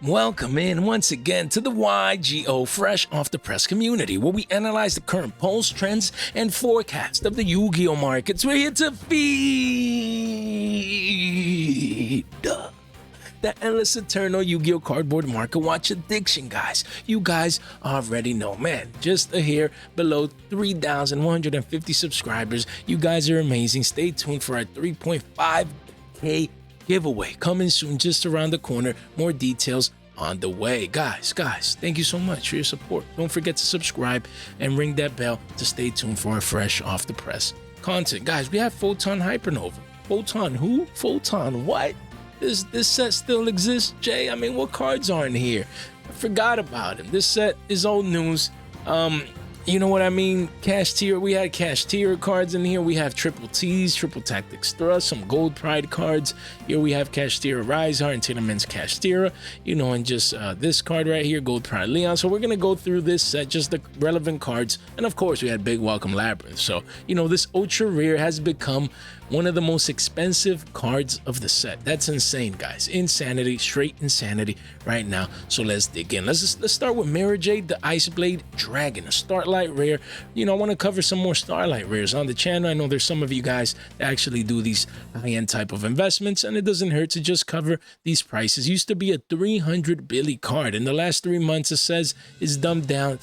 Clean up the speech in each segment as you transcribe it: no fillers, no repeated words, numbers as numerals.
Welcome in once again to the Yugioh Fresh Off the Press community, where we analyze the current polls, trends, and forecast of the Yu-Gi-Oh markets. We're here to feed the endless eternal Yu-Gi-Oh cardboard market watch addiction, guys. You guys already know, man. Just here below 3,150 subscribers. You guys are amazing. Stay tuned for our 3.5K giveaway coming soon, just around the corner. More details on the way. Guys, thank you so much for your support. Don't forget to subscribe and ring that bell to stay tuned for our fresh off the press content. Guys, we have Photon Hypernova. Photon who? Photon what? This set still exists, Jay? I mean, what cards are in here? I forgot about him. This set is old news. You know what I mean? Kashtira, we had Kashtira cards in here. We have triple T's, triple tactics thrust, some gold pride cards. Here we have Kashtira Rise-Heart and Taylorman's Kashtira, you know, and just this card right here, gold pride Leon. So we're gonna go through this set, just the relevant cards, and of course we had big welcome Labyrinth. So you know, this ultra rare has become one of the most expensive cards of the set. That's insane, guys. Insanity, straight insanity right now. So let's dig in. Let's start with Mirror Jade, the Ice Blade Dragon, a Starlight rare. You know, I want to cover some more Starlight rares on the channel. I know there's some of you guys that actually do these high-end type of investments, and it doesn't hurt to just cover these prices. Used to be a 300 Billy card. In the last 3 months, it says it's dumbed down.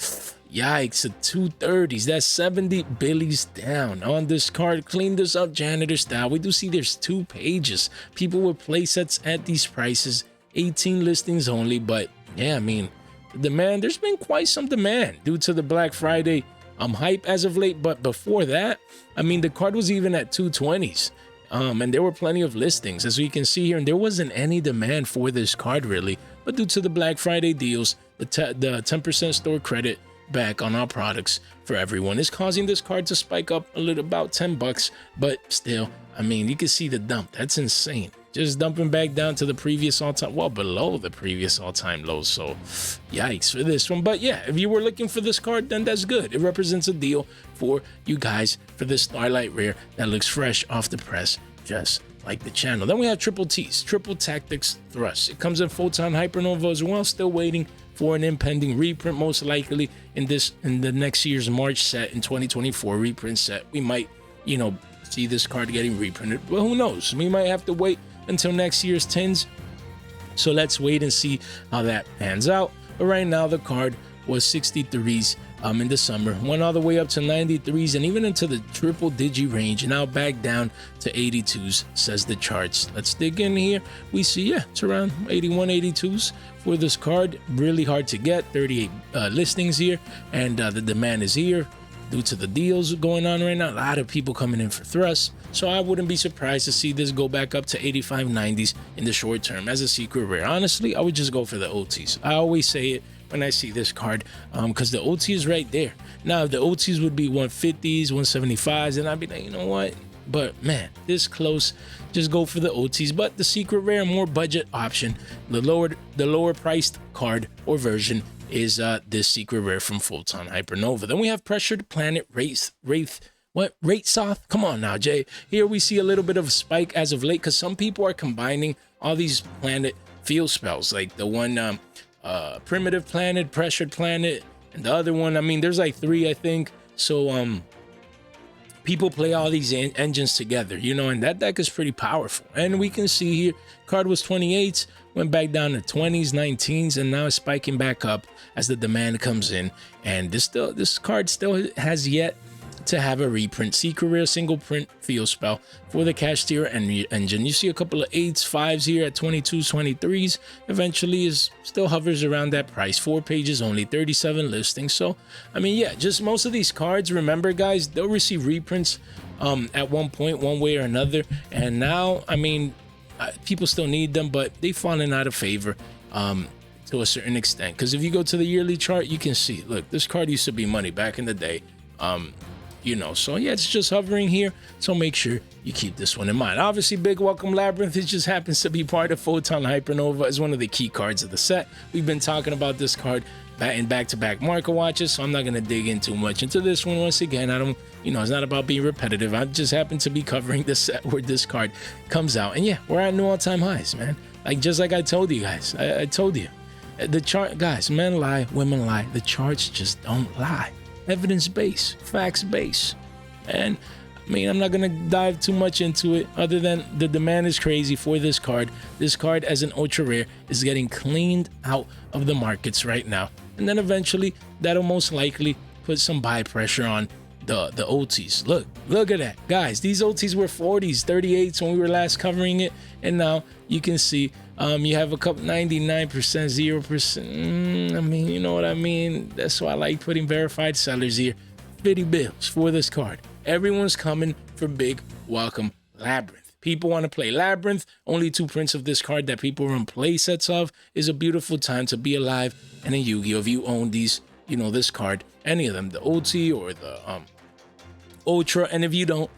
Yikes, at 230s. That's 70 billies down on this card. Clean this up janitor style. We do see there's 2 pages. People with play sets at these prices. 18 listings only, but yeah, I mean, the demand, there's been quite some demand due to the Black Friday hype as of late. But before that, I mean, the card was even at 220s. And there were plenty of listings, as we can see here, and there wasn't any demand for this card really. But due to the Black Friday deals, the 10% store credit back on our products for everyone is causing this card to spike up a little, about 10 bucks. But still, I mean, you can see the dump. That's insane. Just dumping back down to the previous all-time, well, below the previous all-time lows. So yikes for this one. But yeah, if you were looking for this card, then that's good. It represents a deal for you guys for this Starlight rare that looks fresh off the press, just like the channel. Then we have triple T's, triple tactics thrust. It comes in Photon Hypernova as well. Still waiting for an impending reprint, most likely in the next year's March set, in 2024 reprint set. We might, you know, see this card getting reprinted. Well, who knows? We might have to wait until next year's tins. So let's wait and see how that pans out. But right now, the card was 63s in the summer, went all the way up to 93s and even into the triple digi range, and now back down to 82s, says the charts. Let's dig in here. We see, yeah, it's around 81, 82s for this card. Really hard to get. 38 listings here, and the demand is here due to the deals going on right now. A lot of people coming in for thrust, so I wouldn't be surprised to see this go back up to 85, 90s in the short term as a secret rare. Honestly, I would just go for the OTs. I always say it when I see this card, because the OT is right there. Now, if the OTs would be 150s, 175s, and I'd be like, you know what? But man, this close, just go for the OTs. But the secret rare, more budget option, the lower priced card or version is this secret rare from Photon Hypernova. Then we have Pressured Planet Wraitsoth. Come on now, Jay. Here we see a little bit of a spike as of late, because some people are combining all these planet field spells, like the one Primitive Planet, Pressured Planet, and the other one, I mean, there's like 3, I think. So people play all these engines together, you know, and that deck is pretty powerful. And we can see here, card was 28s, went back down to 20s, 19s, and now it's spiking back up as the demand comes in. And this card still has yet to have a reprint. Secret rare single print field spell for the Kashtira engine. You see a couple of 8s, 5s here at 22s, 23s. Eventually is still hovers around that price. 4 pages only, 37 listings. So I mean, yeah, just most of these cards, remember guys, they'll receive reprints at one point, one way or another. And now, I mean, people still need them, but they've fallen out of favor to a certain extent. Because if you go to the yearly chart, you can see, look, this card used to be money back in the day. You know, so yeah, it's just hovering here, so make sure you keep this one in mind. Obviously, big welcome Labyrinth. It just happens to be part of Photon Hypernova as one of the key cards of the set. We've been talking about this card in back-to-back market watches, so I'm not going to dig in too much into this one. Once again, I don't, you know, it's not about being repetitive. I just happen to be covering the set where this card comes out, and yeah, we're at new all-time highs, man. Like, just like I told you guys, I told you, The chart, guys, men lie, women lie. The charts just don't lie. Evidence-based, facts-based. And I mean, I'm not going to dive too much into it other than the demand is crazy for this card. This card as an ultra rare is getting cleaned out of the markets right now. And then eventually that'll most likely put some buy pressure on the OTs. Look at that. Guys, these OTs were 40s, 38s when we were last covering it. And now you can see you have a couple 99%, 0%. I mean, you know what I mean? That's why I like putting verified sellers here. 50 bills for this card. Everyone's coming for big welcome Labyrinth. People want to play Labyrinth. Only 2 prints of this card that people run play sets of. Is a beautiful time to be alive and a Yu-Gi-Oh! If you own these, you know, this card, any of them, the OT or the Ultra, and if you don't,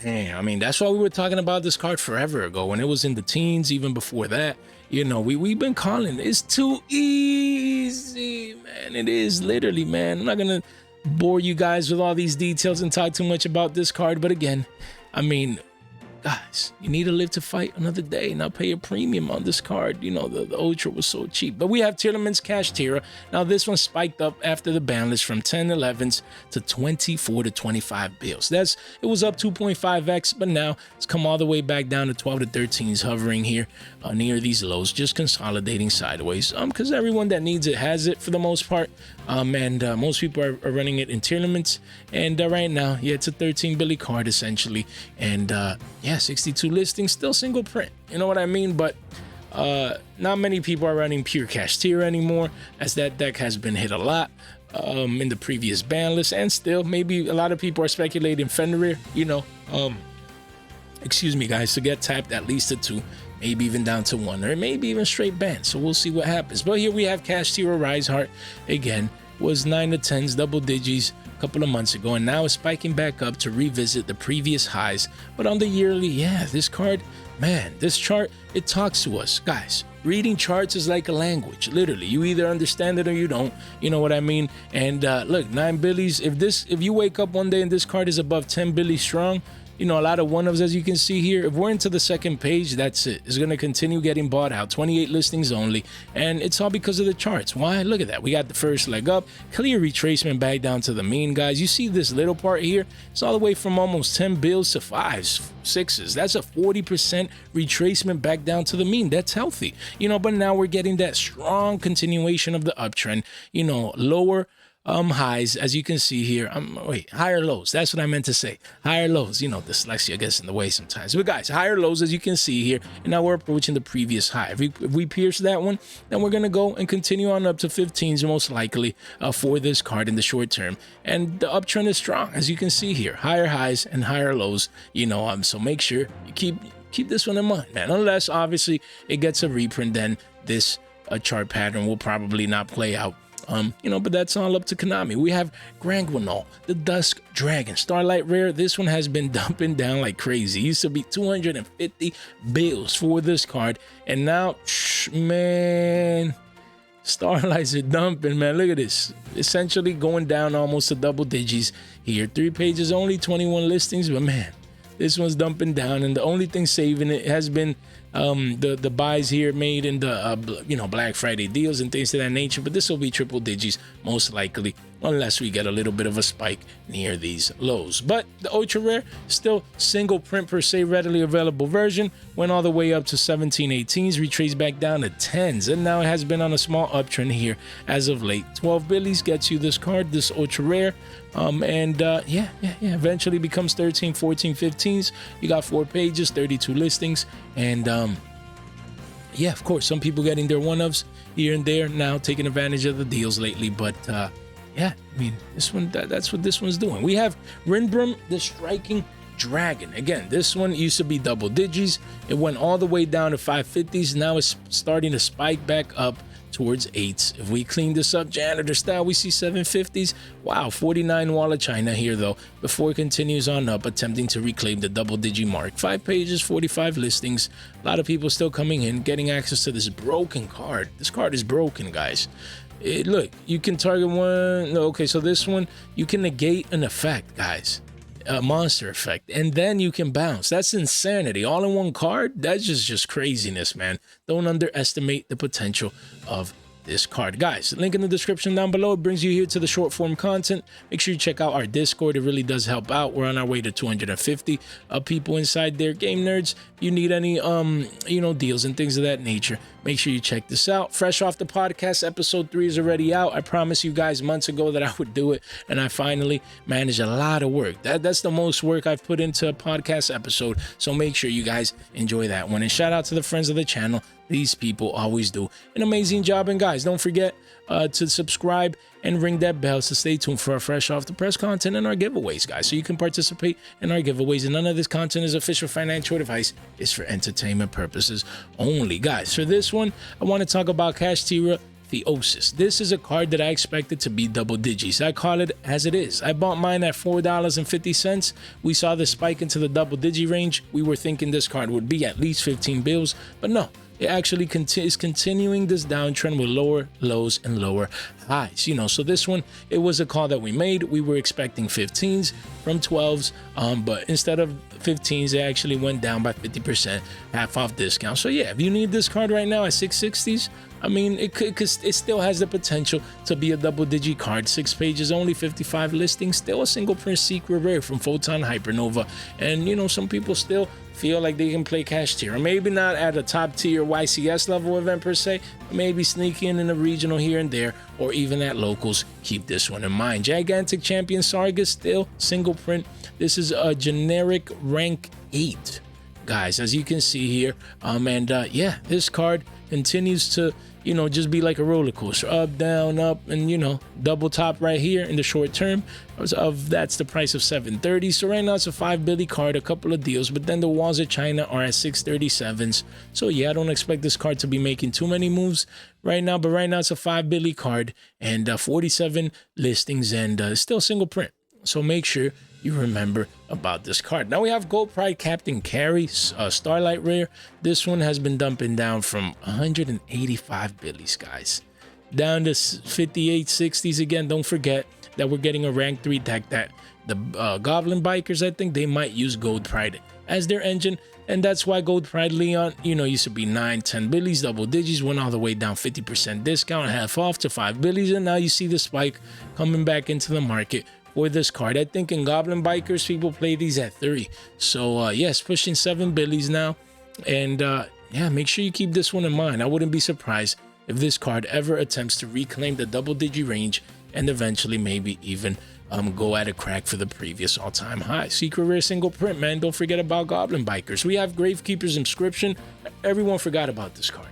damn, I mean, that's why we were talking about this card forever ago when it was in the teens, even before that. You know, we've been calling it. It's too easy, man. It is literally, man. I'm not gonna bore you guys with all these details and talk too much about this card, but again, I mean, guys, you need to live to fight another day, not pay a premium on this card. You know, the Ultra was so cheap. But we have Labyrinth Kashtira. Now, this one spiked up after the ban list from 10 11s to 24 to 25 bills. It was up 2.5x, but now it's come all the way back down to 12 to 13s, hovering here near these lows, just consolidating sideways. Because everyone that needs it has it for the most part. And most people are running it in tournaments. And right now, yeah, it's a 13 billy card essentially. And yeah, 62 listings, still single print. You know what I mean? But not many people are running pure Kashtira anymore, as that deck has been hit a lot in the previous ban list. And still, maybe a lot of people are speculating Fenrir, you know, excuse me, guys, to get tapped at least to 2. Maybe even down to 1, or maybe even straight ban. So we'll see what happens. But here we have Kashtira Rise-Heart. Again, was 9 to 10s, double digits a couple of months ago, and now is spiking back up to revisit the previous highs. But on the yearly, yeah, this card, man, this chart, it talks to us. Guys, reading charts is like a language. Literally, you either understand it or you don't. You know what I mean? And look, 9 billies. If you wake up one day and this card is above 10 billies strong, you know, a lot of one-ofs, as you can see here. If we're into the second page, that's it. It's going to continue getting bought out. 28 listings only. And it's all because of the charts. Why? Look at that. We got the first leg up. Clear retracement back down to the mean, guys. You see this little part here? It's all the way from almost 10 bills to 5s, 6s. That's a 40% retracement back down to the mean. That's healthy. You know, but now we're getting that strong continuation of the uptrend. You know, lower highs, as you can see here. Higher lows. That's what I meant to say. Higher lows. You know, dyslexia gets in the way sometimes. But guys, higher lows, as you can see here, and now we're approaching the previous high. If we pierce that one, then we're gonna go and continue on up to 15s most likely for this card in the short term. And the uptrend is strong, as you can see here. Higher highs and higher lows. You know, so make sure you keep this one in mind, man. Unless obviously it gets a reprint, then this chart pattern will probably not play out. You know, but that's all up to Konami. We have Granguinol, the Dusk Dragon, Starlight rare. This one has been dumping down like crazy. It used to be 250 bills for this card, and now, man, Starlights are dumping, man. Look at this. Essentially going down almost to double digits here. 3 pages only, 21 listings, but man, this one's dumping down, and the only thing saving it has been the buys here made in the you know, Black Friday deals and things of that nature. But this will be triple digits most likely, unless we get a little bit of a spike near these lows. But the ultra rare, still single print per se, readily available version, went all the way up to 17 18s, retraced back down to 10s, and now it has been on a small uptrend here as of late. 12 billies gets you this card, this ultra rare. Yeah, eventually becomes 13, 14, 15s. You got 4 pages, 32 listings, and yeah, of course, some people getting their one-ofs here and there now, taking advantage of the deals lately. But yeah, I mean, this one, that's what this one's doing. We have Rinbrum, the Striking Dragon. Again, this one used to be double digits. It went all the way down to 550s. Now it's starting to spike back up towards 8s. If we clean this up janitor style, we see 750s. Wow, 49 Wall of China here though, before it continues on up, attempting to reclaim the double digit mark. 5 pages, 45 listings. A lot of people still coming in, getting access to this broken card. This card is broken, guys. Look, you can target one. No, okay, so this one, you can negate an effect, guys. A monster effect, and then you can bounce. That's insanity. All in one card. That's just craziness, man. Don't underestimate the potential of this card. Guys, link in the description down below. It brings you here to the short form content. Make sure you check out our Discord. It really does help out. We're on our way to 250 people inside there. Game nerds, if you need any deals and things of that nature, make sure you check this out. Fresh off the podcast, episode 3 is already out. I promised you guys months ago that I would do it, and I finally managed. A lot of work. That's the most work I've put into a podcast episode, so make sure you guys enjoy that one. And shout out to the friends of the channel. These people always do an amazing job. And guys, don't forget to subscribe and ring that bell to stay tuned for our fresh off the press content and our giveaways, guys, so you can participate in our giveaways. And none of this content is official financial advice. It's for entertainment purposes only. Guys, for this one, I want to talk about Kashtira Theosis. This is a card that I expected to be double digits. I call it as it is. I bought mine at $4.50. We saw the spike into the double digit range. We were thinking this card would be at least 15 bills, but no. It actually is continuing this downtrend with lower lows and lower highs. So this one, it was a call that we made. We were expecting 15s from 12s, but instead of 15s, it actually went down by 50%, half off discount. So yeah, if you need this card right now at 660s, I mean, it still has the potential to be a double-digit card. 6 pages, only 55 listings, still a single print secret rare from Photon Hypernova. And some people still feel like they can play Kashtira. Maybe not at a top-tier YCS level event per se, maybe sneaking in a regional here and there, or even at locals. Keep this one in mind. Gigantic Champion Sarga, still single print. This is a generic rank 8. Guys, as you can see here, yeah, this card continues to just be like a roller coaster, up, down, up, and double top right here in the short term that's the price of 730. So right now it's a 5 billy card, a couple of deals, but then the walls of China are at 637s. So yeah, I don't expect this card to be making too many moves right now, but right now it's a 5 billy card and 47 listings and still single print. So make sure you remember about this card. Now we have Gold Pride Captain Carry, Starlight rare. This one has been dumping down from 185 billies, guys, down to 58, 60s again. Don't forget that we're getting a rank 3 deck that the Goblin Bikers, I think they might use Gold Pride as their engine. And that's why Gold Pride Leon, used to be 9, 10 billies, double digits, went all the way down 50% discount, half off to 5 billies. And now you see the spike coming back into the market for this card. I think in Goblin Bikers, people play these at 3. So yes, pushing 7 billies now. And yeah, make sure you keep this one in mind. I wouldn't be surprised if this card ever attempts to reclaim the double digit range and eventually maybe even go at a crack for the previous all-time high. Secret rare single print, man. Don't forget about Goblin Bikers. We have Gravekeeper's Inscription. Everyone forgot about this card.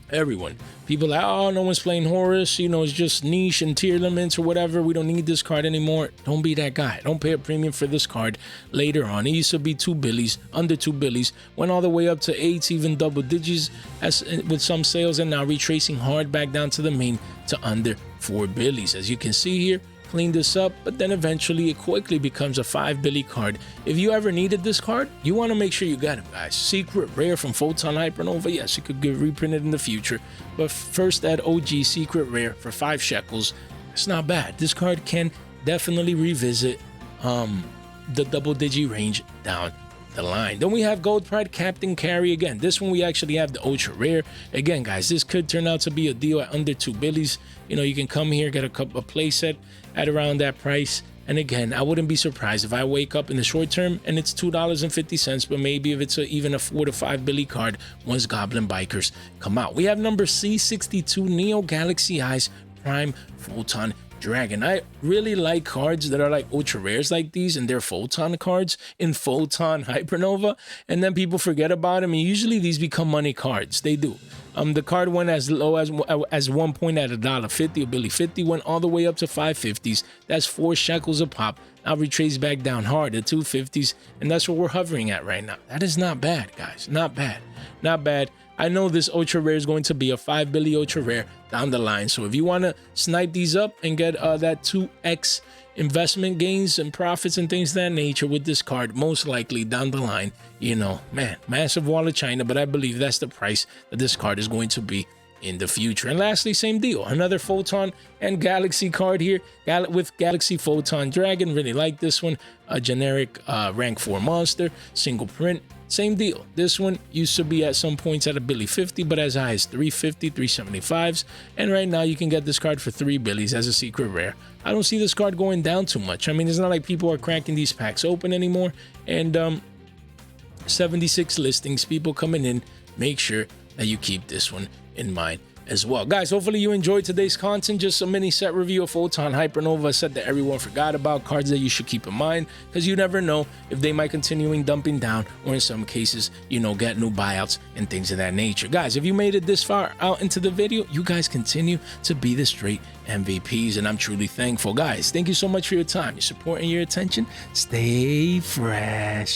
Everyone. People like, oh, no one's playing Horus, it's just niche and tier limits or whatever. We don't need this card anymore. Don't be that guy. Don't pay a premium for this card later on. It used to be 2 billies, under 2 billies, went all the way up to 8s, even double digits with some sales, and now retracing hard back down to the main to under 4 billies. As you can see here, clean this up, but then eventually it quickly becomes a 5 billy card. If you ever needed this card, you want to make sure you got it, guys. Secret rare from Photon Hypernova. Yes, it could get reprinted in the future, but first that OG secret rare for 5 shekels. It's not bad. This card can definitely revisit the double digit range down the line. Then we have Gold Pride Captain Carry again. This one we actually have the ultra rare. Again, guys, this could turn out to be a deal at under 2 billies. You can come here, get a playset at around that price. And again, I wouldn't be surprised if I wake up in the short term and it's $2.50, but maybe if it's even a 4 to 5 billy card once Goblin Bikers come out. We have number C62 Neo Galaxy Eyes Prime Photon Dragon. I really like cards that are like ultra rares like these, and they're Photon cards in Photon Hypernova, and then people forget about them, and usually these become money cards. They do. The card went as low as 1 point at $1.50, a Billy 50, went all the way up to 550s. That's 4 shekels a pop. Now retrace back down hard to 250s, and that's what we're hovering at right now. That is not bad, guys. Not bad. Not bad. I know this ultra rare is going to be a 5 billy ultra rare down the line. So if you want to snipe these up and get that 2x investment gains and profits and things of that nature with this card, most likely down the line, man, massive wall of China, but I believe that's the price that this card is going to be in the future. And lastly, same deal, another Photon and Galaxy card here with Galaxy Photon Dragon. Really like this one. A generic rank 4 monster, single print. Same deal. This one used to be at some points at a Billy 50, but as high as 350, 375s. And right now you can get this card for 3 Billies as a secret rare. I don't see this card going down too much. I mean, it's not like people are cracking these packs open anymore. And 76 listings, people coming in. Make sure that you keep this one in mind as well. Guys, hopefully you enjoyed today's content. Just a mini set review of Photon Hypernova, a set that everyone forgot about, cards that you should keep in mind, because you never know if they might continuing dumping down, or in some cases, you know, get new buyouts and things of that nature. Guys, if you made it this far out into the video, you guys continue to be the straight MVPs, and I'm truly thankful. Guys, thank you so much for your time, your support, and your attention. Stay fresh.